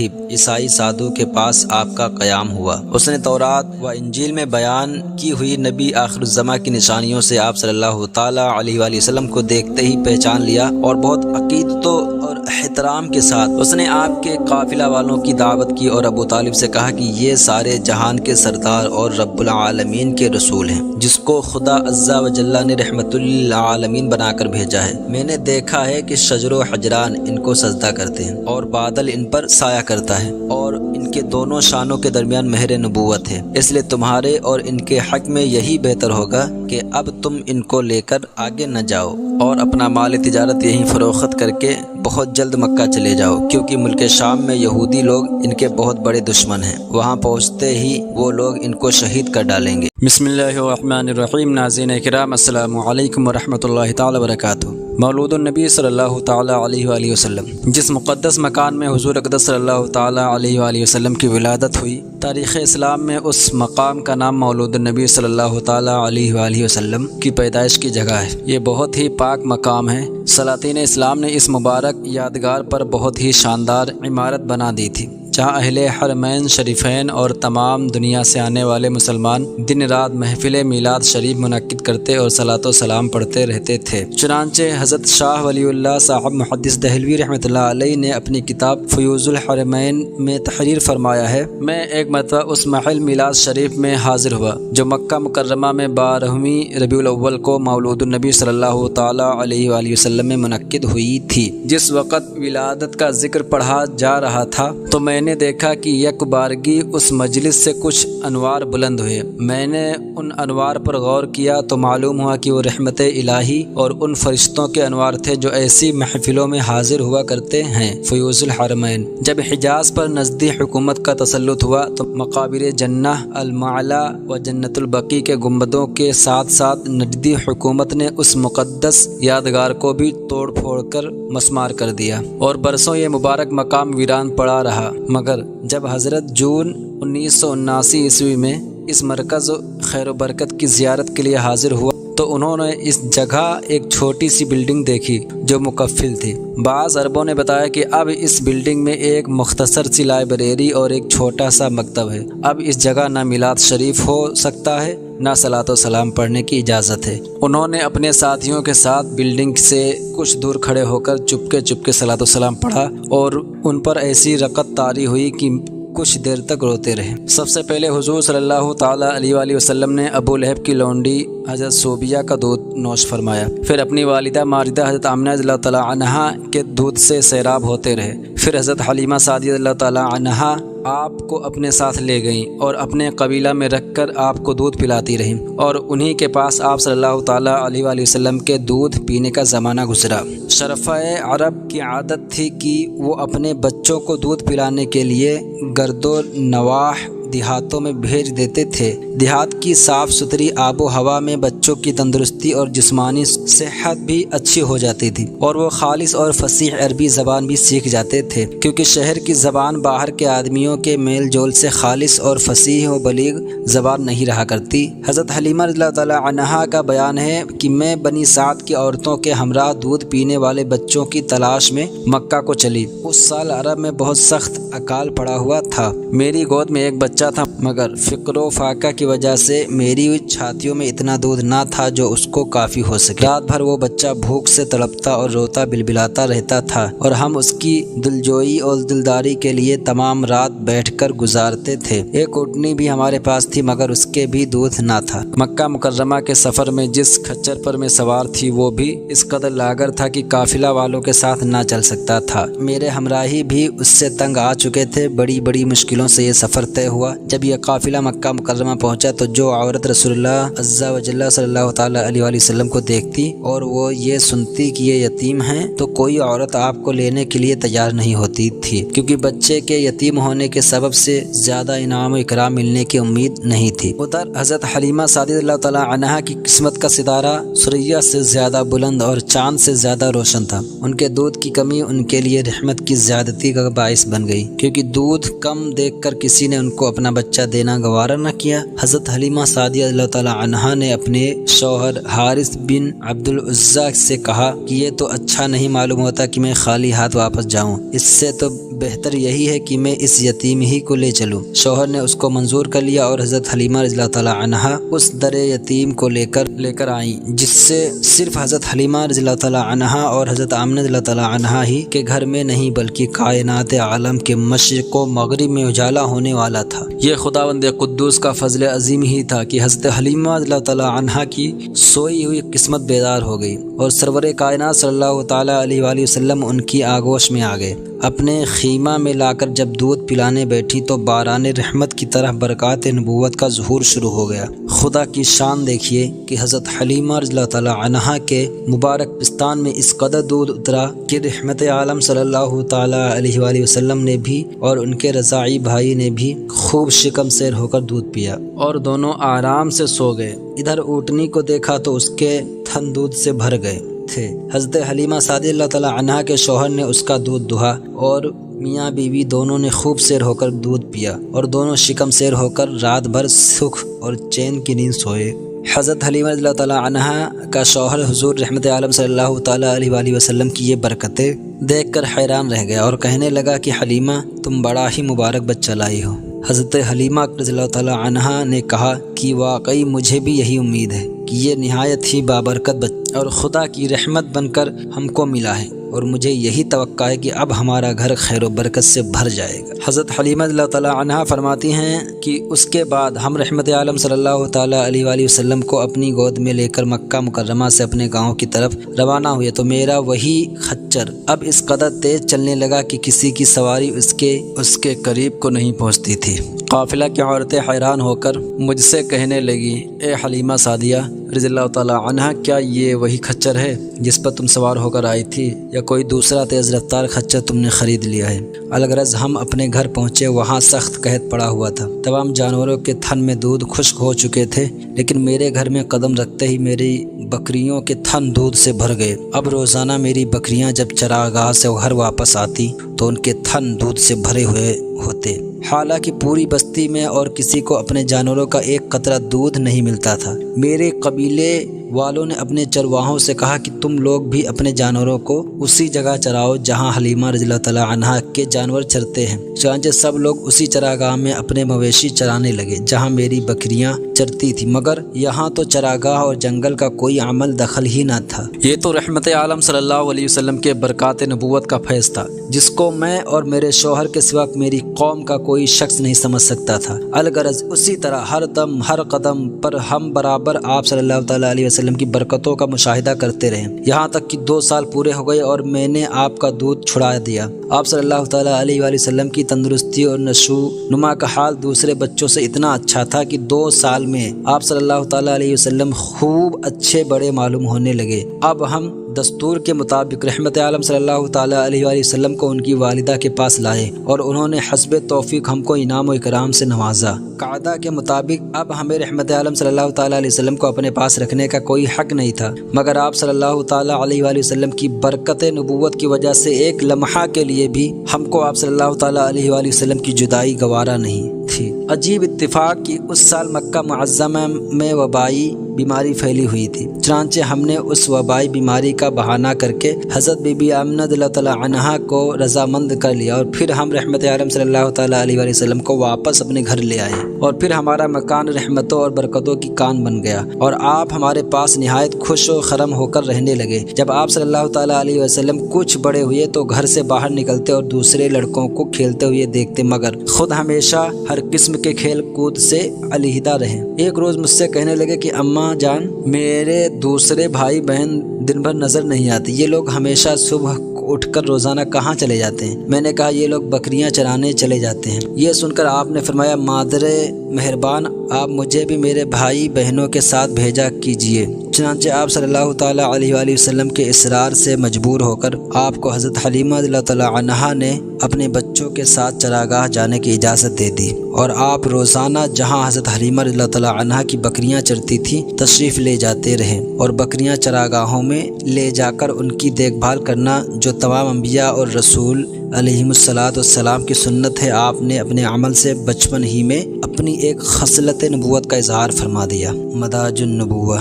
عیسائی سادو کے پاس آپ کا قیام ہوا۔ اس نے تورات و انجیل میں بیان کی ہوئی نبی آخر الزماں کی نشانیوں سے آپ صلی اللہ تعالیٰ علیہ وآلہ وسلم کو دیکھتے ہی پہچان لیا اور بہت عقیدت اور احترام کے ساتھ اس نے آپ کے قافلہ والوں کی دعوت کی اور ابو طالب سے کہا کہ یہ سارے جہان کے سردار اور رب العالمین کے رسول ہیں، جس کو خدا عز و جل نے رحمت للعالمین بنا کر بھیجا ہے۔ میں نے دیکھا ہے کہ شجر و حجران ان کو سجدہ کرتے ہیں اور بادل ان پر سایہ کرتا ہے، اور ان کے دونوں شانوں کے درمیان مہر نبوت ہے، اس لیے تمہارے اور ان کے حق میں یہی بہتر ہوگا کہ اب تم ان کو لے کر آگے نہ جاؤ اور اپنا مال تجارت یہیں فروخت کر کے بہت جلد مکہ چلے جاؤ، کیونکہ ملک شام میں یہودی لوگ ان کے بہت بڑے دشمن ہیں، وہاں پہنچتے ہی وہ لوگ ان کو شہید کر ڈالیں گے۔ بسم اللہ الرحمن الرحیم۔ ناظرین کرام، السلام علیکم ورحمۃ اللہ تعالی وبرکاتہ۔ مولود النبی صلی اللہ تعالیٰ علیہ وآلہ وسلم، جس مقدس مکان میں حضور اقدس صلی اللہ تعالیٰ علیہ وآلہ وسلم کی ولادت ہوئی، تاریخ اسلام میں اس مقام کا نام مولود النبی صلی اللہ تعالیٰ علیہ وآلہ وسلم کی پیدائش کی جگہ ہے۔ یہ بہت ہی پاک مقام ہے۔ سلاطین اسلام نے اس مبارک یادگار پر بہت ہی شاندار عمارت بنا دی تھی، جہاں اہل حرمین شریفین اور تمام دنیا سے آنے والے مسلمان دن رات محفل میلاد شریف منعقد کرتے اور صلاۃ و سلام پڑھتے رہتے تھے۔ چنانچہ حضرت شاہ ولی اللہ صاحب محدث دہلوی رحمۃ اللہ علیہ نے اپنی کتاب فیوض الحرمین میں تحریر فرمایا ہے، میں ایک مرتبہ اس محل میلاد شریف میں حاضر ہوا جو مکہ مکرمہ میں 12ویں ربیع الاول کو مولود النبی صلی اللہ تعالیٰ علیہ وآلہ وسلم میں منعقد ہوئی تھی۔ جس وقت ولادت کا ذکر پڑھا جا رہا تھا تو میں نے دیکھا کہ یک بارگی اس مجلس سے کچھ انوار بلند ہوئے۔ میں نے ان انوار پر غور کیا تو معلوم ہوا کہ وہ رحمت الہی اور ان فرشتوں کے انوار تھے جو ایسی محفلوں میں حاضر ہوا کرتے ہیں۔ فیوض الحرمین۔ جب حجاز پر نزدی حکومت کا تسلط ہوا تو مقابر جنہ المعلا و جنت البقیع کے گنبدوں کے ساتھ ساتھ نجدی حکومت نے اس مقدس یادگار کو بھی توڑ پھوڑ کر مسمار کر دیا اور برسوں یہ مبارک مقام ویران پڑا رہا، مگر جب حضرت جون 1979 عیسوی میں اس مرکز خیر و برکت کی زیارت کے لیے حاضر ہوا تو انہوں نے اس جگہ ایک چھوٹی سی بلڈنگ دیکھی جو مکفل تھی۔ بعض عربوں نے بتایا کہ اب اس بلڈنگ میں ایک مختصر سی لائبریری اور ایک چھوٹا سا مکتب ہے۔ اب اس جگہ نہ میلاد شریف ہو سکتا ہے نہ صلاۃ و سلام پڑھنے کی اجازت ہے۔ انہوں نے اپنے ساتھیوں کے ساتھ بلڈنگ سے کچھ دور کھڑے ہو کر چپکے صلاۃ و سلام پڑھا اور ان پر ایسی رقت طاری ہوئی کہ کچھ دیر تک روتے رہے۔ سب سے پہلے حضور صلی اللہ تعالیٰ علیہ وآلہ وسلم نے ابو لہب کی لونڈی حضرت صوبیہ کا دودھ نوش فرمایا، پھر اپنی والدہ ماجدہ حضرت آمنہ رضی اللہ تعالیٰ عنہا کے دودھ سے سیراب ہوتے رہے، پھر حضرت حلیمہ سعدیہ رضی اللہ تعالیٰ عنہا آپ کو اپنے ساتھ لے گئیں اور اپنے قبیلہ میں رکھ کر آپ کو دودھ پلاتی رہیں، اور انہی کے پاس آپ صلی اللہ تعالیٰ علیہ وآلہ وسلم کے دودھ پینے کا زمانہ گزرا۔ شرفۂ عرب کی عادت تھی کہ وہ اپنے بچوں کو دودھ پلانے کے لیے گرد و نواح دیہاتوں میں بھیج دیتے تھے۔ دیہات کی صاف ستھری آب و ہوا میں بچوں کی تندرستی اور جسمانی صحت بھی اچھی ہو جاتی تھی اور وہ خالص اور فصیح عربی زبان بھی سیکھ جاتے تھے، کیونکہ شہر کی زبان باہر کے آدمیوں کے میل جول سے خالص اور فصیح و بلیغ زبان نہیں رہا کرتی۔ حضرت حلیمہ رضی اللہ تعالیٰ عنہا کا بیان ہے کہ میں بنی سعد کی عورتوں کے ہمراہ دودھ پینے والے بچوں کی تلاش میں مکہ کو چلی۔ اس سال عرب میں بہت سخت اکال پڑا ہوا تھا۔ میری گود میں ایک بچہ تھا، مگر فقر و فاقہ کی وجہ سے میری چھاتیوں میں اتنا دودھ نہ تھا جو اس کو کافی ہو سکے۔ رات بھر وہ بچہ بھوک سے تڑپتا اور روتا بلبلاتا رہتا تھا اور ہم اس کی دلجوئی اور دلداری کے لیے تمام رات بیٹھ کر گزارتے تھے۔ ایک اونٹنی بھی ہمارے پاس تھی، مگر اس کے بھی دودھ نہ تھا۔ مکہ مکرمہ کے سفر میں جس کھچر پر میں سوار تھی وہ بھی اس قدر لاغر تھا کہ قافلہ والوں کے ساتھ نہ چل سکتا تھا۔ میرے ہمراہی بھی اس سے تنگ آ چکے تھے۔ بڑی مشکلوں سے یہ سفر طے ہوا۔ جب یہ قافلہ مکہ مکرمہ پہنچا تو جو عورت رسول اللہ عز و جل صلی اللہ تعالیٰ علیہ وآلہ وسلم کو دیکھتی اور وہ یہ سنتی کہ یہ یتیم ہیں تو کوئی عورت آپ کو لینے کے لیے تیار نہیں ہوتی تھی، کیونکہ بچے کے یتیم ہونے کے سبب سے زیادہ انعام و اکرام ملنے کی امید نہیں تھی۔ ادھر حضرت حلیمہ سعدیہ رضی اللہ تعالیٰ عنہا کی قسمت کا ستارہ سریا سے زیادہ بلند اور چاند سے زیادہ روشن تھا۔ ان کے دودھ کی کمی ان کے لیے رحمت کی زیادتی کا باعث بن گئی، کیونکہ دودھ کم دیکھ کر کسی نے ان کو اپنا بچہ دینا گوارا نہ کیا۔ حضرت حلیمہ سعدیہ رضی اللہ تعالیٰ عنہا نے اپنے شوہر حارث بن عبد العزیٰ سے کہا کہ یہ تو اچھا نہیں معلوم ہوتا کہ میں خالی ہاتھ واپس جاؤں، اس سے تو بہتر یہی ہے کہ میں اس یتیم ہی کو لے چلوں۔ شوہر نے اس کو منظور کر لیا اور حضرت حلیمہ رضی اللہ تعالی عنہا اس در یتیم کو لے کر آئیں، جس سے صرف حضرت حلیمہ رضی اللہ تعالی عنہا اور حضرت آمنہ رضی اللہ تعالی عنہا ہی کے گھر میں نہیں بلکہ کائنات عالم کے مشرق و مغرب میں اجالا ہونے والا تھا۔ یہ خداوند قدوس کا فضل عظیم ہی تھا کہ حضرت حلیمہ رضی اللہ تعالی عنہا کی سوئی ہوئی قسمت بیدار ہو گئی اور سرور کائنات صلی اللہ تعالی علیہ وآلہ وسلم ان کی آغوش میں آ گئے۔ اپنے خیمہ میں لا کر جب دودھ پلانے بیٹھی تو باران رحمت کی طرح برکات نبوت کا ظہور شروع ہو گیا۔ خدا کی شان دیکھیے کہ حضرت حلیمہ رضی اللہ تعالی عنہا کے مبارک پستان میں اس قدر دودھ اترا کہ رحمت عالم صلی اللہ تعالی علیہ وآلہ وسلم نے بھی اور ان کے رضاعی بھائی نے بھی خوب شکم سیر ہو کر دودھ پیا اور دونوں آرام سے سو گئے۔ ادھر اونٹنی کو دیکھا تو اس کے تھن دودھ سے بھر گئے تھے۔ حضرت حلیمہ سعدیہ اللہ تعالی عنہا کے شوہر نے اس کا دودھ دہا اور میاں بیوی دونوں نے خوب سیر ہو کر دودھ پیا اور دونوں شکم سیر ہو کر رات بھر سکھ اور چین کی نیند سوئے۔ حضرت حلیمہ رضی اللہ تعالی عنہا کا شوہر حضور رحمت عالم صلی اللہ تعالی علیہ وآلہ وسلم کی یہ برکتیں دیکھ کر حیران رہ گیا اور کہنے لگا کہ حلیمہ تم بڑا ہی مبارک بچہ لائی ہو۔ حضرت حلیمہ رضی اللہ تعالی عنہا نے کہا کہ واقعی مجھے بھی یہی امید ہے کہ یہ نہایت ہی بابرکت بچہ اور خدا کی رحمت بن کر ہم کو ملا ہے اور مجھے یہی توقع ہے کہ اب ہمارا گھر خیر و برکت سے بھر جائے گا۔ حضرت حلیمہ رضی اللہ تعالی عنہا فرماتی ہیں کہ اس کے بعد ہم رحمت عالم صلی اللہ تعالی علیہ وآلہ وسلم کو اپنی گود میں لے کر مکہ مکرمہ سے اپنے گاؤں کی طرف روانہ ہوئے تو میرا وہی خچر اب اس قدر تیز چلنے لگا کہ کسی کی سواری اس کے قریب کو نہیں پہنچتی تھی۔ قافلہ کی عورتیں حیران ہو کر مجھ سے کہنے لگی، اے حلیمہ سعدیہ رضی اللہ تعالی عنہا، کیا یہ وہی خچر ہے جس پر تم سوار ہو کر آئی تھی یا کوئی دوسرا تیز رفتار خچر تم نے خرید لیا ہے؟ الغرض ہم اپنے گھر پہنچے، وہاں سخت قحط پڑا ہوا تھا، تمام جانوروں کے تھن میں دودھ خشک ہو چکے تھے، لیکن میرے گھر میں قدم رکھتے ہی میری بکریوں کے تھن دودھ سے بھر گئے۔ اب روزانہ میری بکریاں جب چراگاہ سے گھر واپس آتی تو ان کے تھن دودھ سے بھرے ہوئے ہوتے، حالانکہ پوری بستی میں اور کسی کو اپنے جانوروں کا ایک قطرہ دودھ نہیں ملتا تھا۔ میرے قبیلے والوں نے اپنے چرواہوں سے کہا کہ تم لوگ بھی اپنے جانوروں کو اسی جگہ چراؤ جہاں حلیمہ رضی اللہ تعالی عنہا کے جانور چرتے ہیں۔ چنانچہ سب لوگ اسی چراگاہ میں اپنے مویشی چرانے لگے جہاں میری بکریاں چرتی تھی، مگر یہاں تو چراگاہ اور جنگل کا کوئی عمل دخل ہی نہ تھا۔ یہ تو رحمت عالم صلی اللہ علیہ وسلم کے برکات نبوت کا فیض تھا جس کو میں اور میرے شوہر کے سوا میری قوم کا کوئی شخص نہیں سمجھ سکتا تھا۔ الغرض اسی طرح ہر دم ہر قدم پر ہم برابر آپ صلی اللہ تعالی علیہ وسلم کی برکتوں کا مشاہدہ کرتے رہے، یہاں تک کہ 2 سال پورے ہو گئے اور میں نے آپ کا دودھ چھڑا دیا۔ آپ صلی اللہ تعالی علیہ وآلہ وسلم کی تندرستی اور نشو نما کا حال دوسرے بچوں سے اتنا اچھا تھا کہ 2 سال میں آپ صلی اللہ تعالی علیہ وسلم خوب اچھے بڑے معلوم ہونے لگے۔ اب ہم دستور کے مطابق رحمت عالم صلی اللہ تعالی علیہ وآلہ وسلم کو ان کی والدہ کے پاس لائے اور انہوں نے حسب توفیق ہم کو انعام و اکرام سے نوازا۔ قاعدہ کے مطابق اب ہمیں رحمت عالم صلی اللہ تعالی علیہ وسلم کو اپنے پاس رکھنے کا کوئی حق نہیں تھا، مگر آپ صلی اللہ تعالی علیہ وآلہ وسلم کی برکت نبوت کی وجہ سے ایک لمحہ کے لیے بھی ہم کو آپ صلی اللہ تعالی علیہ وآلہ وسلم کی جدائی گوارا نہیں تھی۔ عجیب اتفاق کہ اس سال مکہ معظمہ میں وبائی بیماری پھیلی ہوئی تھی، چنانچہ ہم نے اس وبائی بیماری کا بہانہ کر کے حضرت بی بی آمنہ رضی اللہ تعالی عنہا کو رضامند کر لیا اور پھر ہم رحمت عالم صلی اللہ تعالی علیہ وآلہ وسلم کو واپس اپنے گھر لے آئے اور پھر ہمارا مکان رحمتوں اور برکتوں کی کان بن گیا اور آپ ہمارے پاس نہایت خوش و خرم ہو کر رہنے لگے۔ جب آپ صلی اللہ تعالی علیہ وسلم کچھ بڑے ہوئے تو گھر سے باہر نکلتے اور دوسرے لڑکوں کو کھیلتے ہوئے دیکھتے، مگر خود ہمیشہ ہر قسم کے کھیل کود سے علیحدہ رہے۔ ایک روز مجھ سے کہنے لگے کہ اماں جان، میرے دوسرے بھائی بہن دن بھر نظر نہیں آتے، یہ لوگ ہمیشہ صبح اٹھ کر روزانہ کہاں چلے جاتے ہیں؟ میں نے کہا یہ لوگ بکریاں چرانے چلے جاتے ہیں۔ یہ سن کر آپ نے فرمایا، مادر مہربان، آپ مجھے بھی میرے بھائی بہنوں کے ساتھ بھیجا کیجیے۔ چنانچہ آپ صلی اللہ تعالی علیہ وآلہ وسلم کے اصرار سے مجبور ہو کر آپ کو حضرت حلیمہ رضی اللہ تعالی عنہا نے اپنے بچوں کے ساتھ چراگاہ جانے کی اجازت دے دی اور آپ روزانہ جہاں حضرت حلیمہ رضی اللہ تعالی عنہا کی بکریاں چرتی تھیں تشریف لے جاتے رہے اور بکریاں چراگاہوں میں لے جا کر ان کی دیکھ بھال کرنا جو تمام انبیاء اور رسول علیہم السلام کی سنت ہے، آپ نے اپنے عمل سے بچپن ہی میں اپنی ایک خصلت نبوت کا اظہار فرما دیا۔ مداج النبوہ۔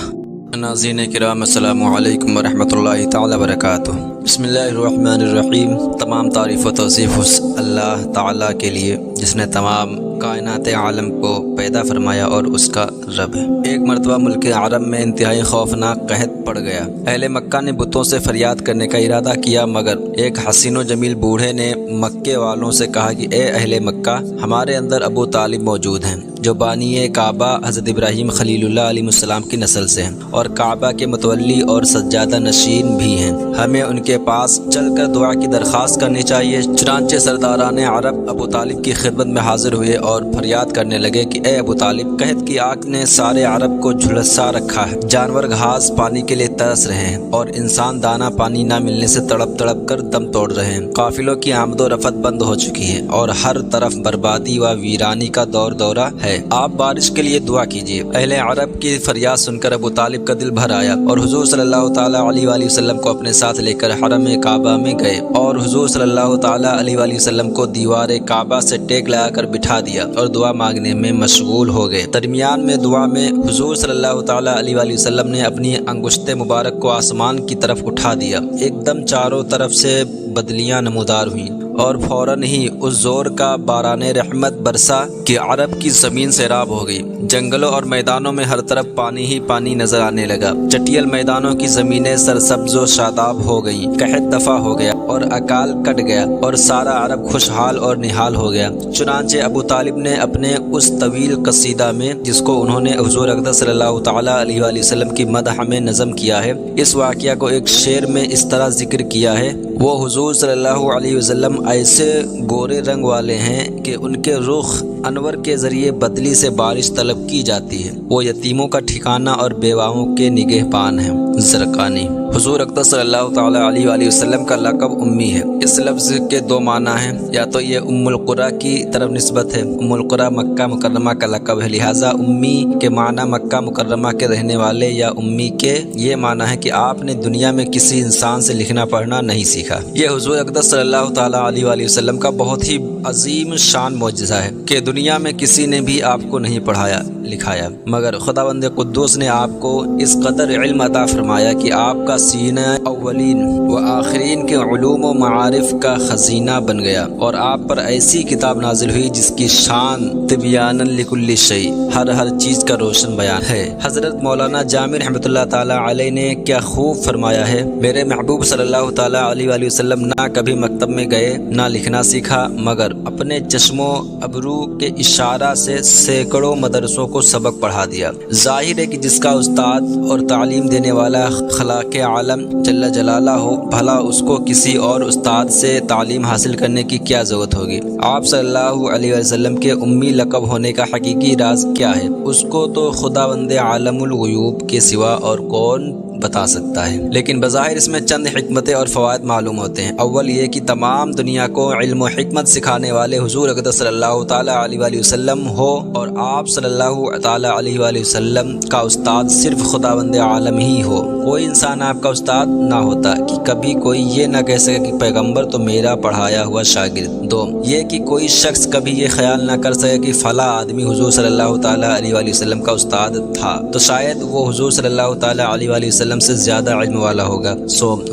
ناظرین کرام، السلام علیکم ورحمۃ اللہ تعالی وبرکاتہ۔ بسم اللہ الرحمن الرحیم۔ تمام تعریف و توصیف اس اللہ تعالیٰ کے لیے جس نے تمام کائنات عالم کو پیدا فرمایا اور اس کا رب ہے۔ ایک مرتبہ ملک عرب میں انتہائی خوفناک قحط پڑ گیا۔ اہل مکہ نے بتوں سے فریاد کرنے کا ارادہ کیا، مگر ایک حسین و جمیل بوڑھے نے مکے والوں سے کہا کہ اے اہل مکہ، ہمارے اندر ابو طالب موجود ہیں جو بانی کعبہ حضرت ابراہیم خلیل اللہ علیہ السلام کی نسل سے ہیں اور کعبہ کے متولی اور سجادہ نشین بھی ہیں۔ ہمیں ان کے پاس چل کر دعا کی درخواست کرنی چاہیے۔ چنانچہ سرداران عرب ابو طالب کی خدمت میں حاضر ہوئے اور فریاد کرنے لگے کہ اے ابو طالب، قحط کی آگ نے سارے عرب کو جھلسا رکھا ہے۔ جانور گھاس پانی کے لیے ترس رہے ہیں اور انسان دانہ پانی نہ ملنے سے تڑپ تڑپ کر دم توڑ رہے ہیں۔ قافلوں کی آمد و رفت بند ہو چکی ہے اور ہر طرف بربادی و ویرانی کا دور دورہ ہے۔ آپ بارش کے لیے دعا کیجیے۔ اہل عرب کی فریاد سن کر ابو طالب کا دل بھر آیا اور حضور صلی اللہ تعالیٰ علیہ وآلہ وسلم کو اپنے ساتھ لے کر حرم کعبہ میں گئے اور حضور صلی اللہ تعالیٰ علیہ وآلہ وسلم کو دیوار کعبہ سے ٹیک لگا کر بٹھا دیا اور دعا مانگنے میں مشغول ہو گئے۔ درمیان میں دعا میں حضور صلی اللہ تعالیٰ علیہ وآلہ وسلم نے اپنی انگشت مبارک کو آسمان کی طرف اٹھا دیا۔ ایک دم چاروں طرف سے بدلیاں نمودار ہوئیں اور فوراً ہی اس زور کا باران رحمت برسا کہ عرب کی زمین سیراب ہو گئی۔ جنگلوں اور میدانوں میں ہر طرف پانی ہی پانی نظر آنے لگا۔ چٹیل میدانوں کی زمینیں سرسبز و شاداب ہو گئیں۔ قحط دفع ہو گیا اور اکال کٹ گیا اور سارا عرب خوشحال اور نہال ہو گیا۔ چنانچہ ابو طالب نے اپنے اس طویل قصیدہ میں، جس کو انہوں نے حضور اقدس صلی اللہ تعالیٰ علیہ وآلہ وسلم کی مدح میں نظم کیا ہے، اس واقعہ کو ایک شعر میں اس طرح ذکر کیا ہے: وہ حضور صلی اللہ علیہ وسلم ایسے گورے رنگ والے ہیں کہ ان کے رخ انور کے ذریعے بدلی سے بارش طلب کی جاتی ہے۔ وہ یتیموں کا ٹھکانہ اور بیواؤں کے نگہبان ہیں۔ زرقانی۔ حضور اقدس صلی اللہ تعالیٰ علیہ وآلہ وسلم کا لقب امی ہے۔ اس لفظ کے دو معنی ہیں، یا تو یہ ام القریٰ کی طرف نسبت ہے، ام القریٰ مکہ مکرمہ کا لقب ہے، لہٰذا امی کے معنی مکہ مکرمہ کے رہنے والے یا امی کے یہ معنی ہے کہ آپ نے دنیا میں کسی انسان سے لکھنا پڑھنا نہیں سیکھا۔ یہ حضور اقدس صلی اللہ تعالیٰ علیہ وآلہ وسلم کا بہت ہی عظیم شان معجزہ ہے کہ دنیا میں کسی نے بھی آپ کو نہیں پڑھایا لکھایا، مگر خداوند قدوس نے آپ کو اس قدر علم عطا فرمایا کہ آپ کا سینہ اولین و آخرین کے علوم و معارف کا خزینہ بن گیا اور آپ پر ایسی کتاب نازل ہوئی جس کی شان تبیانا لکل شیء، ہر چیز کا روشن بیان ہے۔ حضرت مولانا جامی رحمۃ اللہ تعالیٰ علیہ نے کیا خوب فرمایا ہے: میرے محبوب صلی اللہ تعالیٰ علیہ وآلہ وسلم نہ کبھی مکتب میں گئے نہ لکھنا سیکھا، مگر اپنے چشم و ابرو کے اشارہ سے سینکڑوں مدرسوں کو سبق پڑھا دیا۔ ظاہر ہے کہ جس کا استاد اور تعلیم دینے والا خلاق عالم جل جلالہ ہو، بھلا اس کو کسی اور استاد سے تعلیم حاصل کرنے کی کیا ضرورت ہوگی؟ آپ صلی اللہ علیہ وسلم کے امی لقب ہونے کا حقیقی راز کیا ہے؟ اس کو تو خداوند عالم الغیوب کے سوا اور کون بتا سکتا ہے، لیکن بظاہر اس میں چند حکمتیں اور فوائد معلوم ہوتے ہیں۔ اول یہ کہ تمام دنیا کو علم و حکمت سکھانے والے حضور اقدس صلی اللہ تعالیٰ علیہ وآلہ وسلم ہو اور آپ صلی اللہ تعالیٰ علیہ وآلہ وسلم کا استاد صرف خداوند عالم ہی ہو۔ کوئی انسان آپ کا استاد نہ ہوتا کہ کبھی کوئی یہ نہ کہہ سکے کہ پیغمبر تو میرا پڑھایا ہوا شاگرد۔ دو، یہ کہ کوئی شخص کبھی یہ خیال نہ کر سکے کہ فلاں آدمی حضور صلی اللہ تعالیٰ علیہ وآلہ وسلم کا استاد تھا تو شاید وہ حضور صلی اللہ تعالیٰ علیہ وآلہ وسلم سے زیادہ علم والا ہوگا۔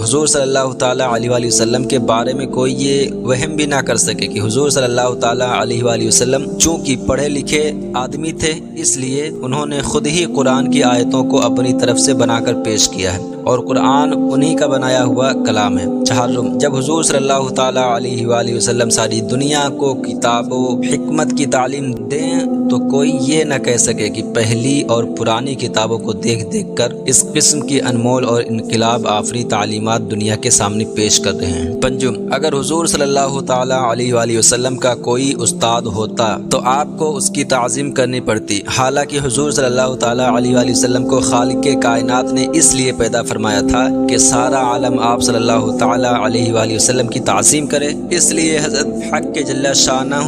حضور صلی اللہ تعالیٰ علیہ وآلہ وسلم کے بارے میں کوئی یہ وہم بھی نہ کر سکے کہ حضور صلی اللہ تعالیٰ علیہ وآلہ وسلم چونکہ پڑھے لکھے آدمی تھے، اس لیے انہوں نے خود ہی قرآن کی آیتوں کو اپنی طرف سے بنا کر پیش کیا ہے اور قرآن انہی کا بنایا ہوا کلام ہے۔ چہارم، جب حضور صلی اللہ تعالیٰ علیہ وآلہ وسلم ساری دنیا کو کتاب و حکمت کی تعلیم دیں تو کوئی یہ نہ کہہ سکے کہ پہلی اور پرانی کتابوں کو دیکھ دیکھ کر اس قسم کی انمول اور انقلاب آفری تعلیمات دنیا کے سامنے پیش کر رہے ہیں۔ پنجم، اگر حضور صلی اللہ تعالیٰ علیہ وآلہ وسلم کا کوئی استاد ہوتا تو آپ کو اس کی تعظیم کرنی پڑتی، حالانکہ حضور صلی اللہ تعالیٰ علیہ وآلہ وسلم کو خالق کائنات نے اس لیے پیدا فرمایا تھا کہ سارا عالم آپ صلی اللہ تعالیٰ علیہ وآلہ وسلم کی تعظیم کرے، اس لیے حضرت حق جل شانہ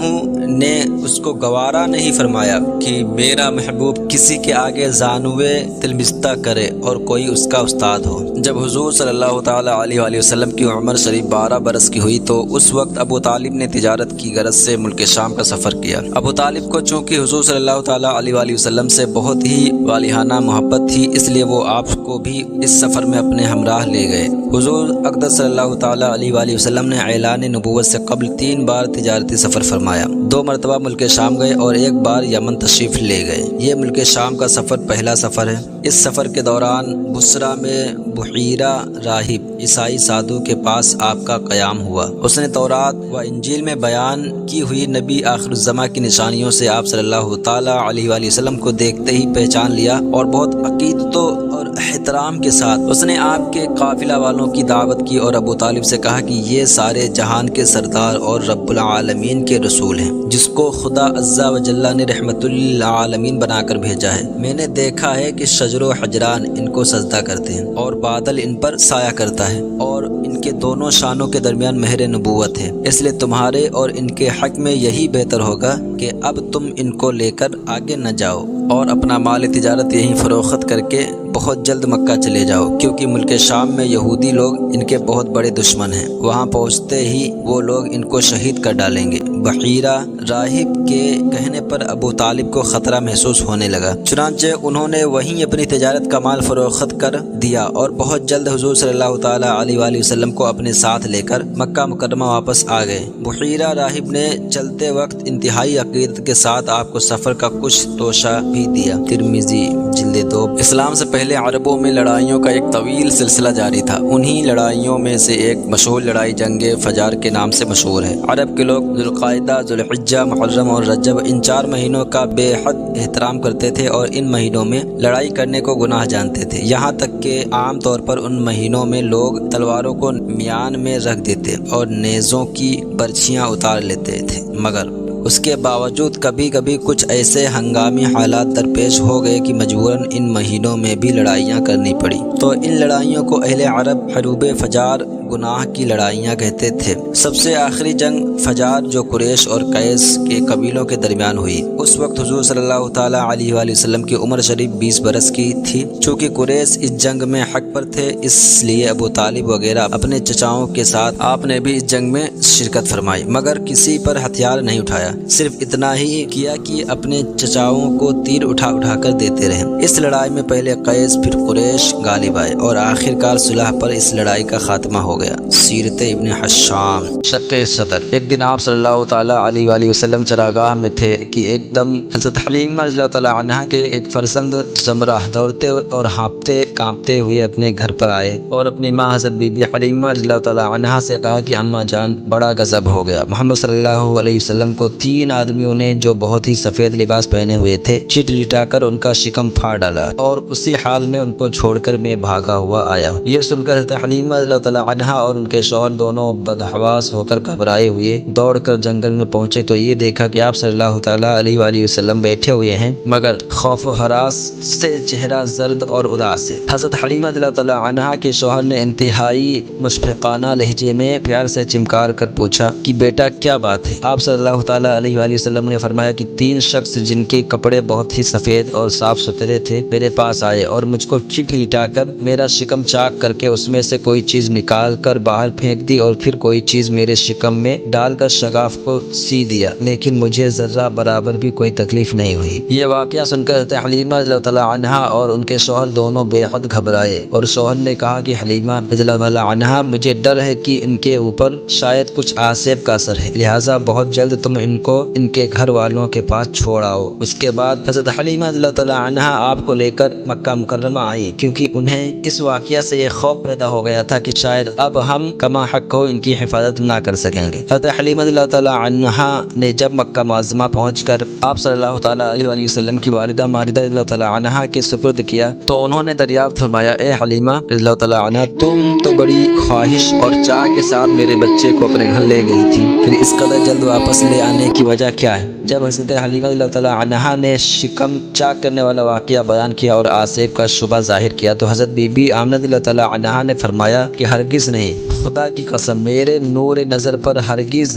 نے اس کو گوارا نہیں فرمایا کہ میرا محبوب کسی کے آگے زانوے تلمستہ کرے اور کوئی اس کا استاد ہو۔ جب حضور صلی اللہ تعالیٰ علیہ وآلہ وسلم کی عمر شریف 12 برس کی ہوئی تو اس وقت ابو طالب نے تجارت کی غرض سے ملک شام کا سفر کیا۔ ابو طالب کو چونکہ حضور صلی اللہ تعالیٰ علیہ وآلہ وسلم سے بہت ہی والہانہ محبت تھی، اس لیے وہ آپ کو بھی اس سفر سفر میں اپنے ہمراہ لے گئے۔ حضور اقدس صلی اللہ تعالیٰ علیہ وآلہ وسلم نے اعلان نبوت سے قبل 3 بار تجارتی سفر فرمایا۔ 2 مرتبہ ملک شام گئے اور 1 بار یمن تشریف لے گئے۔ یہ ملک شام کا سفر پہلا سفر ہے۔ اس سفر کے دوران بصرہ میں بحیرہ راہب عیسائی سادھو کے پاس آپ کا قیام ہوا۔ اس نے تورات و انجیل میں بیان کی ہوئی نبی آخر الزماں کی نشانیوں سے آپ صلی اللہ تعالیٰ علیہ وآلہ وسلم کو دیکھتے ہی پہچان لیا اور بہت عقیدت اور احترام کے ساتھ اس نے آپ کے قافلہ والوں کی دعوت کی اور ابو طالب سے کہا کہ یہ سارے جہان کے سردار اور رب العالمین کے رسول ہیں، جس کو خدا عز و جل نے رحمت للعالمین بنا کر بھیجا ہے۔ میں نے دیکھا ہے کہ شجر و حجران ان کو سجدہ کرتے ہیں اور بادل ان پر سایہ کرتا ہے اور ان کے دونوں شانوں کے درمیان مہر نبوت ہے، اس لیے تمہارے اور ان کے حق میں یہی بہتر ہوگا کہ اب تم ان کو لے کر آگے نہ جاؤ اور اپنا مال تجارت یہیں فروخت کر کے بہت جلد مکہ چلے جاؤ، کیونکہ ملک شام میں یہودی لوگ ان کے بہت بڑے دشمن ہیں۔ وہاں پہنچتے ہی وہ لوگ ان کو شہید کر ڈالیں گے۔ بحیرہ راہب کے کہنے پر ابو طالب کو خطرہ محسوس ہونے لگا، چنانچہ انہوں نے وہیں اپنی تجارت کا مال فروخت کر دیا اور بہت جلد حضور صلی اللہ تعالیٰ علیہ وآلہ وسلم کو اپنے ساتھ لے کر مکہ مکرمہ واپس آ گئے۔ بحیرہ راہب نے چلتے وقت انتہائی عقیدت کے ساتھ آپ کو سفر کا کچھ توشہ بھی دیا۔ ترمذی جلد 2۔ اسلام سے پہلے عربوں میں لڑائیوں کا ایک طویل سلسلہ جاری تھا۔ انہی لڑائیوں میں سے ایک مشہور لڑائی جنگ فجار کے نام سے مشہور ہے۔ عرب کے لوگ ذوالقعدہ، ذوالحجہ، محرم اور رجب ان 4 مہینوں کا بے حد احترام کرتے تھے اور ان مہینوں میں لڑائی کرنے کو گناہ جانتے تھے، یہاں تک کہ عام طور پر ان مہینوں میں لوگ تلواروں کو میان میں رکھ دیتے اور نیزوں کی برچھیاں اتار لیتے تھے، مگر اس کے باوجود کبھی کبھی کچھ ایسے ہنگامی حالات درپیش ہو گئے کہ مجبوراً ان مہینوں میں بھی لڑائیاں کرنی پڑی، تو ان لڑائیوں کو اہل عرب حروب فجار، گناہ کی لڑائیاں کہتے تھے۔ سب سے آخری جنگ فجار جو قریش اور قیس کے قبیلوں کے درمیان ہوئی، اس وقت حضور صلی اللہ تعالیٰ علیہ وآلہ وسلم کی عمر شریف 20 برس کی تھی۔ چونکہ قریش اس جنگ میں حق پر تھے، اس لیے ابو طالب وغیرہ اپنے چچاؤں کے ساتھ آپ نے بھی اس جنگ میں شرکت فرمائی، مگر کسی پر ہتھیار نہیں اٹھایا، صرف اتنا ہی کیا کہ اپنے چچاؤں کو تیر اٹھا اٹھا کر دیتے رہے۔ اس لڑائی میں پہلے قیس پھر قریش غالب آئے اور آخرکار صلح پر اس لڑائی کا خاتمہ ہو گیا۔ سیرت ابن حشام۔ شق صدر۔ ایک دن آپ صلی اللہ تعالیٰ علیہ وآلہ وسلم چراگاہ میں تھے کہ ایک دم حضرت حلیمہ رضی اللہ تعالیٰ عنہا کے ایک فرزند زمرہ دوڑتے اور ہانپتے کانپتے ہوئے اپنے گھر پر آئے اور اپنی ماں حضرت بی بی حلیمہ رضی اللہ تعالیٰ عنہا سے کہا کہ اماں جان، بڑا غضب ہو گیا۔ محمد صلی اللہ علیہ وسلم کو 3 آدمیوں نے جو بہت ہی سفید لباس پہنے ہوئے تھے چٹ لٹا کر ان کا شکم پھاڑ ڈالا اور اسی حال میں ان کو چھوڑ کر میں بھاگا ہوا آیا۔ یہ سن کر حضرت حلیمہ رضی اللہ تعالیٰ عنہا اور ان کے شوہر دونوں بدحواس ہو کر گھبرائے ہوئے دوڑ کر جنگل میں پہنچے تو یہ دیکھا کہ آپ صلی اللہ تعالیٰ علیہ وآلہ وسلم بیٹھے ہوئے ہیں، مگر خوف و ہراس سے چہرہ زرد اور اداس ہے۔ حضرت حلیمہ رضی اللہ تعالیٰ عنہا کے شوہر نے انتہائی مشفقانہ لہجے میں پیار سے چمکار کر پوچھا کہ بیٹا کیا بات ہے؟ آپ صلی اللہ تعالیٰ علیہ وآلہ وسلم نے فرمایا کہ 3 شخص جن کے کپڑے بہت ہی سفید اور صاف ستھرے تھے میرے پاس آئے اور مجھ کو چٹ لٹا کر میرا شکم چاک کر کے اس میں سے کوئی چیز نکال کر باہر پھینک دی اور پھر کوئی چیز میرے شکم میں ڈال کر شگاف کو سی دیا، لیکن مجھے ذرہ برابر بھی کوئی تکلیف نہیں ہوئی۔ یہ واقعہ سن کر حضرت حلیمہ رضی اللہ تعالیٰ عنہا اور ان کے شوہر دونوں بے حد گھبرائے اور شوہر نے کہا کہ حلیمہ رضی اللہ تعالیٰ عنہا، مجھے ڈر ہے کہ ان کے اوپر شاید کچھ آسیب کا اثر ہے، لہٰذا بہت جلد تم ان کو ان کے گھر والوں کے پاس چھوڑ آؤ۔ اس کے بعد حضرت حلیمہ رضی اللہ تعالیٰ عنہا آپ کو لے کر مکہ مکرمہ آئی، کیونکہ انہیں اس واقعہ سے یہ خوف پیدا ہو گیا تھا کہ شاید اب ہم کما حق ہو ان کی حفاظت نہ کر سکیں گے۔ حضرت حلیمہ رضی اللہ تعالیٰ عنہا نے جب مکہ معظمہ پہنچ کر آپ صلی اللہ تعالیٰ علیہ وآلہ وسلم کی والدہ ماردہ رضی اللہ تعالیٰ عنہا کے سپرد کیا تو انہوں نے دریافت فرمایا، اے حلیمہ رضی اللہ تعالیٰ عنہا، تم تو بڑی خواہش اور چاہ کے ساتھ میرے بچے کو اپنے گھر لے گئی تھی، پھر اس قدر جلد واپس لے آنے کی وجہ کیا ہے؟ جب حضرت حلیمہ رضی اللہ تعالیٰ عنہا نے شکم چاک کرنے والا واقعہ بیان کیا اور آسیب کا شبہ ظاہر کیا تو حضرت بی بی آمنہ رضی اللہ تعالیٰ عنہا نے فرمایا کہ ہرگز نہیں، خدا کی قسم، میرے نور نظر پر ہرگز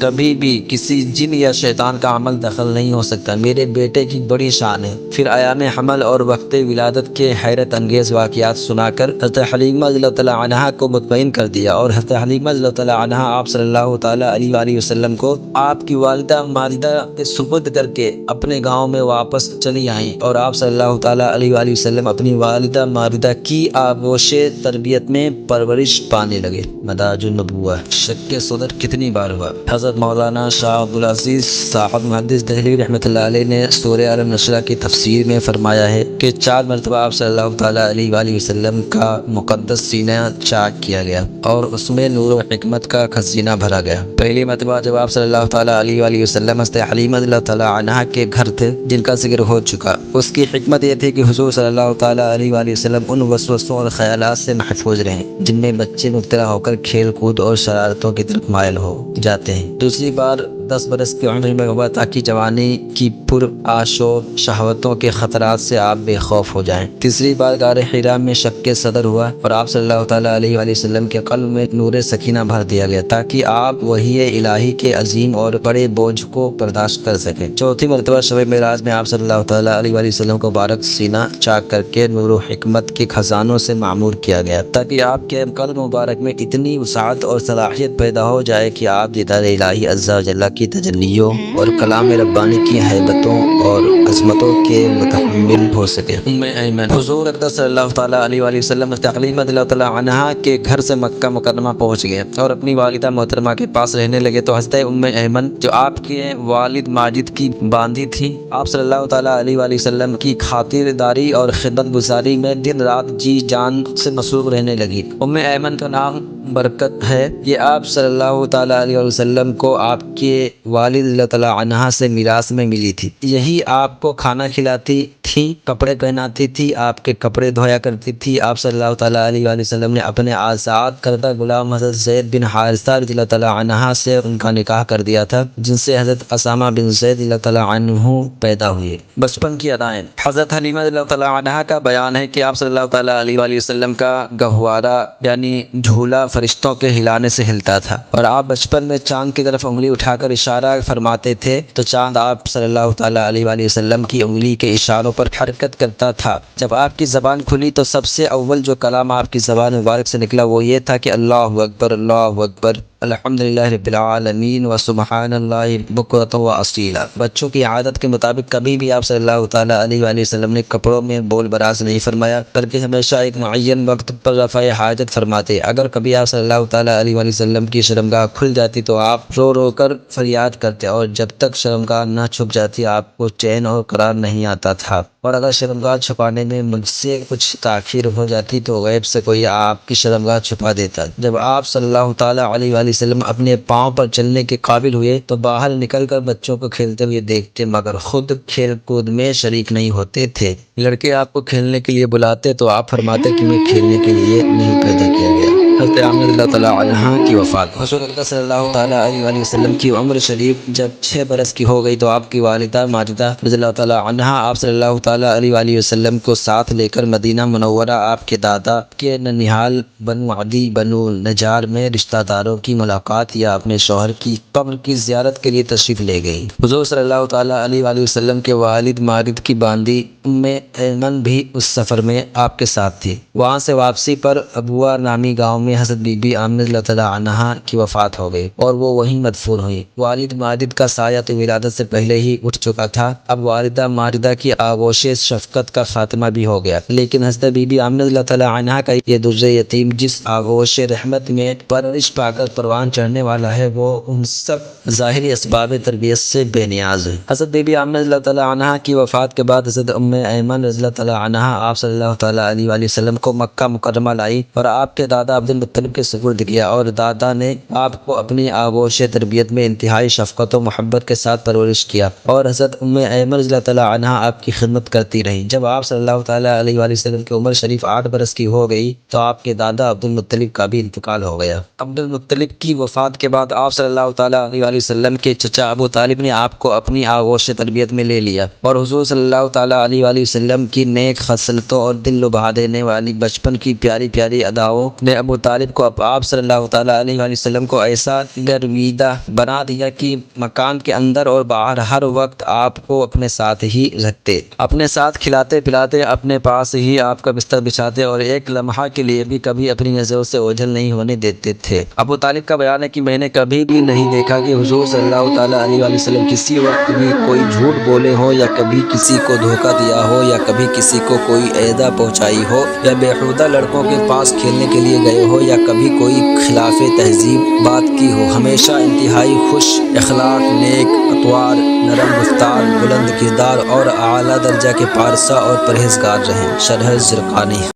کبھی بھی کسی جن یا شیطان کا عمل دخل نہیں ہو سکتا، میرے بیٹے کی بڑی شان ہے۔ پھر ایام حمل اور وقت ولادت کے حیرت انگیز واقعات سنا کر حضرت حلیمہ رضی اللہ تعالیٰ عنہا کو مطمئن کر دیا اور حضرت حلیمہ رضی اللہ تعالیٰ عنہا آپ صلی اللہ تعالیٰ علیہ وآلہ وسلم کو آپ کی والدہ ماردہ والدہ کے سپرد کر کے اپنے گاؤں میں واپس چلی آئیں اور آپ صلی اللہ تعالیٰ علیہ وآلہ وسلم اپنی والدہ ماردہ کی آغوش تربیت میں پرورش پانے لگے۔ مداج النبوہ شک صدر کتنی بار ہوا؟ حضرت مولانا شاہ عبدالعزیز صاحب محدث دہلوی رحمۃ اللہ علیہ نے سورہ النشر کی تفسیر میں فرمایا ہے کہ 4 مرتبہ آپ صلی اللہ تعالیٰ علیہ وآلہ وسلم کا مقدس سینہ چاک کیا گیا اور اس میں نور و حکمت کا خزینہ بھرا گیا۔ پہلی مرتبہ جب آپ صلی اللہ تعالیٰ علیہ وآلہ وسلم حضرت حلیمہ رضی اللہ تعالیٰ عنہا کے گھر تھے جن کا ذکر ہو چکا، اس کی حکمت یہ تھی کہ حضور صلی اللہ تعالیٰ علیہ وآلہ وسلم ان وسوسوں اور خیالات سے محفوظ رہیں جن میں بچے مبتلا ہو کر کھیل کود اور شرارتوں کی طرف مائل ہو جاتے ہیں۔ دوسری بار 10 برس کی عمر میں ہوا تاکہ جوانی کی پر آش و شہوتوں کے خطرات سے آپ بے خوف ہو جائیں۔ تیسری بار غار حرا میں شک صدر ہوا اور آپ صلی اللہ تعالیٰ علیہ وآلہ وسلم کے قلب میں نور سکینہ بھر دیا گیا تاکہ آپ وحی الہی کے عظیم اور بڑے بوجھ کو برداشت کر سکیں۔ چوتھی مرتبہ شب معراج میں آپ صلی اللہ تعالیٰ علیہ وآلہ وسلم کو مبارک سینہ چاک کر کے نور و حکمت کے خزانوں سے معمور کیا گیا تاکہ آپ کے قلب مبارک میں اتنی وسعت اور صلاحیت پیدا ہو جائے کہ آپ دیدار الہی عز و جل کی تجلیوں اور کلام ربانی کی ہیبتوں اور عظمتوں کے متحمل ہو سکے۔ ایمن حضور اقدس صلی اللہ تعالیٰ علیہ وآلہ وسلم حلیمہ رضی اللہ تعالیٰ عنہا کے گھر سے مکہ مکرمہ پہنچ گئے اور اپنی والدہ محترمہ کے پاس رہنے لگے تو حضرت ایمن جو آپ کے والد ماجد کی باندھی تھی، آپ صلی اللہ تعالیٰ علیہ وآلہ وسلم کی خاطرداری اور خدمت گزاری میں دن رات جی جان سے مصروف رہنے لگی۔ ایمن کا نام برکت ہے، یہ آپ صلی اللہ تعالیٰ علیہ وسلم کو آپ کے والد رضی اللہ تعالیٰ عنہا سے میراث میں ملی تھی۔ یہی آپ کو کھانا کھلاتی تھی، کپڑے پہناتی تھی، آپ کے کپڑے دھویا کرتی تھی۔ آپ صلی اللہ تعالیٰ علیہ وآلہ وسلم نے اپنے آزاد کردہ غلام حضرت زید بن حارثہ رضی اللہ تعالیٰ عنہا سے ان کا نکاح کر دیا تھا جن سے حضرت اسامہ بن زید رضی اللہ تعالیٰ عنہ پیدا ہوئے۔ بچپن کی ادائیں حضرت حلیمہ رضی اللہ تعالیٰ عنہا کا بیان ہے کہ آپ صلی اللہ تعالیٰ علیہ وآلہ وسلم کا گہوارہ یعنی جھولا فرشتوں کے ہلانے سے ہلتا تھا اور آپ بچپن میں چاند کی طرف انگلی اٹھا کر اشارہ فرماتے تھے تو چاند آپ صلی اللہ تعالیٰ علیہ وآلہ وسلم کی انگلی کے اشاروں پر حرکت کرتا تھا۔ جب آپ کی زبان کھلی تو سب سے اول جو کلام آپ کی زبان مبارک سے نکلا وہ یہ تھا کہ اللہ اکبر اللہ اکبر الحمدللہ رب العالمین و سبحان اللہ بکرۃ و اصیلا۔ بچوں کی عادت کے مطابق کبھی بھی آپ صلی اللہ تعالیٰ علیہ وآلہ وسلم نے کپڑوں میں بول براز نہیں فرمایا بلکہ ہمیشہ ایک معین وقت پر رفع حاجت فرماتے۔ اگر کبھی آپ صلی اللہ تعالیٰ علیہ وآلہ وسلم کی شرمگاہ کھل جاتی تو آپ رو رو کر فریاد کرتے اور جب تک شرمگاہ نہ چھپ جاتی آپ کو چین اور قرار نہیں آتا تھا، اور اگر شرمگاہ چھپانے میں مجھ سے کچھ تاخیر ہو جاتی تو غیب سے کوئی آپ کی شرمگاہ چھپا دیتا۔ جب آپ صلی اللہ تعالیٰ علیہ وآلہ وسلم اپنے پاؤں پر چلنے کے قابل ہوئے تو باہر نکل کر بچوں کو کھیلتے ہوئے دیکھتے مگر خود کھیل کود میں شریک نہیں ہوتے تھے۔ لڑکے آپ کو کھیلنے کے لیے بلاتے تو آپ فرماتے کہ میں کھیلنے کے لیے نہیں پیدا کیا گیا۔ حضرت عامر رضی اللہ تعالیٰ عنہ کی وفات حضور اقدس صلی اللہ تعالیٰ علیہ وآلہ وسلم کی عمر شریف جب 6 برس کی ہو گئی تو آپ کی والدہ ماجدہ رضی اللہ تعالیٰ عنہا آپ صلی اللہ تعالیٰ علیہ وآلہ وسلم کو ساتھ لے کر مدینہ منورہ آپ کے دادا کے ننیحال بنو عدی بنو نجار میں رشتہ داروں کی ملاقات یا اپنے شوہر کی قبر کی زیارت کے لیے تشریف لے گئی۔ حضور صلی اللہ تعالیٰ علیہ وآلہ وسلم کے والد ماجد کی باندھی ایمن بھی اس سفر میں آپ کے ساتھ تھی۔ وہاں سے واپسی پر ابوا نامی گاؤں میں حضرت بی بی آمنہ رضی اللہ تعالیٰ عنہا کی وفات ہو گئی اور وہ وہیں مدفون ہوئی۔ والد ماجد کا سایہ تو ولادت سے پہلے ہی اٹھ چکا تھا، اب والدہ ماجدہ کی آغوش شفقت کا خاتمہ بھی ہو گیا، لیکن حضرت بی بی آمنہ رضی اللہ تعالیٰ عنہا کا یہ در یتیم جس آغوش رحمت میں پرورش پا کر پروان چڑھنے والا ہے وہ ان سب ظاہری اسباب تربیت سے بے نیاز ہے۔ حضرت بی بی آمنہ رضی اللہ تعالیٰ عنہا کی وفات کے بعد حضرت ایمن رضی اللہ تعالیٰ عنہا آپ صلی اللہ تعالیٰ علیہ وآلہ وسلم کو مکہ مکرمہ لائی اور آپ کے دادا عبد المطلب کے سپرد کیا اور دادا نے آپ کو اپنی آغوش تربیت میں انتہائی شفقت و محبت کے ساتھ پرورش کیا اور حضرت ایمن رضی اللہ تعالیٰ عنہا آپ کی خدمت کرتی رہیں۔ جب آپ صلی اللہ تعالیٰ علیہ وآلہ وسلم کی عمر شریف 8 برس کی ہو گئی تو آپ کے دادا عبد المطلب کا بھی انتقال ہو گیا۔ عبد المطلب کی وفات کے بعد آپ صلی اللہ تعالیٰ علیہ وآلہ وسلم کے چچا ابو طالب نے آپ کو اپنی آغوش تربیت میں لے لیا اور حضور صلی اللہ تعالیٰ علیہ وآلہ وسلم کی نیک خصلتوں اور دل لبھا دینے والی بچپن کی پیاری پیاری اداؤں نے ابو طالب کو آپ صلی اللہ تعالیٰ علیہ وآلہ وسلم کو ایسا گرویدہ بنا دیا کہ مکان کے اندر اور باہر ہر وقت آپ کو اپنے ساتھ ہی رکھتے، اپنے ساتھ کھلاتے پلاتے، اپنے پاس ہی آپ کا بستر بچھاتے، اور ایک لمحہ کے لیے بھی کبھی اپنی نظروں سے اوجھل نہیں ہونے دیتے تھے۔ ابو طالب کا بیان ہے کہ میں نے کبھی بھی نہیں دیکھا کہ حضور صلی اللہ تعالیٰ علیہ وآلہ وسلم کسی وقت بھی کوئی جھوٹ بولے ہو، یا کبھی کسی کو دھوکہ دیا ہو، یا کبھی کسی کو کوئی ایذا پہنچائی ہو، یا بیہودہ لڑکوں کے پاس کھیلنے کے لیے گئے ہو، یا کبھی کوئی خلاف تہذیب بات کی ہو۔ ہمیشہ انتہائی خوش اخلاق، نیک اطوار، نرم گفتار، بلند کردار اور اعلیٰ درجہ کے پارسا اور پرہیزگار رہیں۔ شرح زرقانی۔